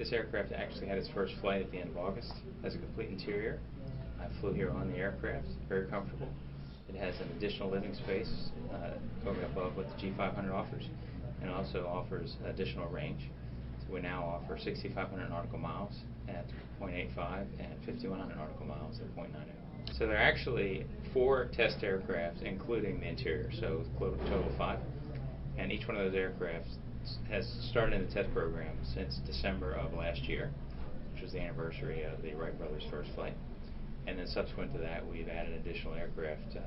This aircraft actually had its first flight at the end of August. It has a complete interior. I flew here on the aircraft, very comfortable. It has an additional living space over and above what the G500 offers, and also offers additional range. So we now offer 6,500 nautical miles at 0.85 and 5,100 nautical miles at 0.90. So there are actually 4 test aircraft, including the interior, so a total of 5. And each one of those aircraft has started in the test program since December of last year, which was the anniversary of the Wright brothers' first flight. And then subsequent to that, we've added additional aircraft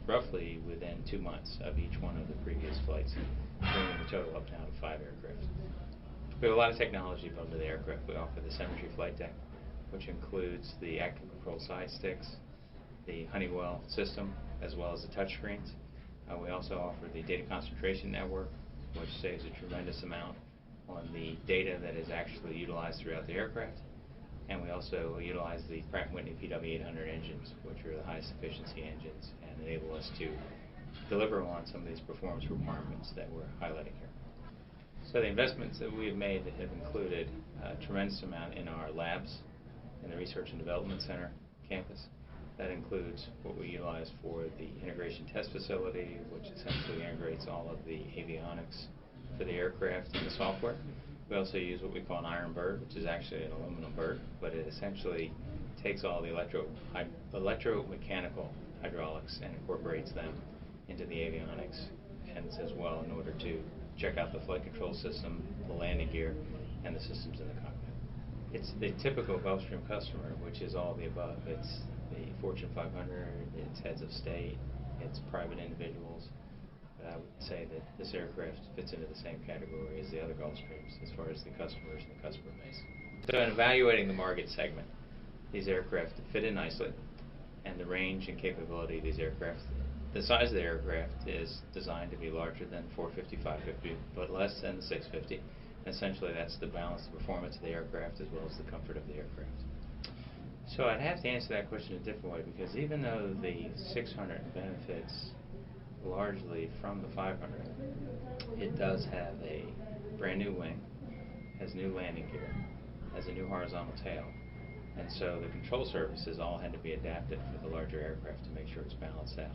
roughly within 2 months of each one of the previous flights, bringing the total up now to 5 aircraft. We have a lot of technology built into the aircraft. We offer the Symmetry flight deck, which includes the active control side sticks, the Honeywell system, as well as the touch screens. We also offer the data concentration network, which saves a tremendous amount on the data that is actually utilized throughout the aircraft. And we also utilize the Pratt & Whitney PW800 engines, which are the highest efficiency engines and enable us to deliver on some of these performance requirements that we're highlighting here. So the investments that we have made have included a tremendous amount in our labs in the Research and Development Center campus. That includes what we utilize for the integration test facility, which essentially integrates all of the avionics for the aircraft and the software. We also use what we call an iron bird, which is actually an aluminum bird, but it essentially takes all the electromechanical hydraulics and incorporates them into the avionics ends as well in order to check out the flight control system, the landing gear, and the systems in the cockpit. It's the typical Gulfstream customer, which is all the above. It's the Fortune 500, it's heads of state, it's private individuals. But I would say that this aircraft fits into the same category as the other Gulfstreams as far as the customers and the customer base. So in evaluating the market segment, these aircraft fit in nicely, and the range and capability of these aircraft. The size of the aircraft is designed to be larger than 450, 550, but less than the 650. Essentially, that's to balance the performance of the aircraft as well as the comfort of the aircraft. So I'd have to answer that question a different way, because even though the 600 benefits largely from the 500, it does have a brand new wing, has new landing gear, has a new horizontal tail, and so the control surfaces all had to be adapted for the larger aircraft to make sure it's balanced out.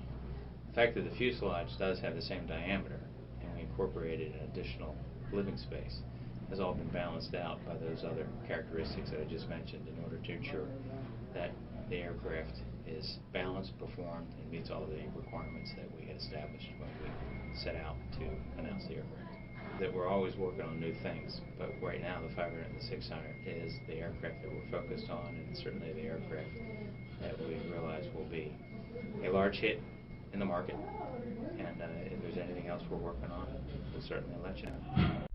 The fact that the fuselage does have the same diameter, and we incorporated an additional living space, has all been balanced out by those other characteristics that I just mentioned in order to ensure that the aircraft is balanced, performed, and meets all the requirements that we had established when we set out to announce the aircraft. That we're always working on new things, but right now the 500 and the 600 is the aircraft that we're focused on, and certainly the aircraft that we realize will be a large hit in the market. And if there's anything else we're working on, we'll certainly let you know.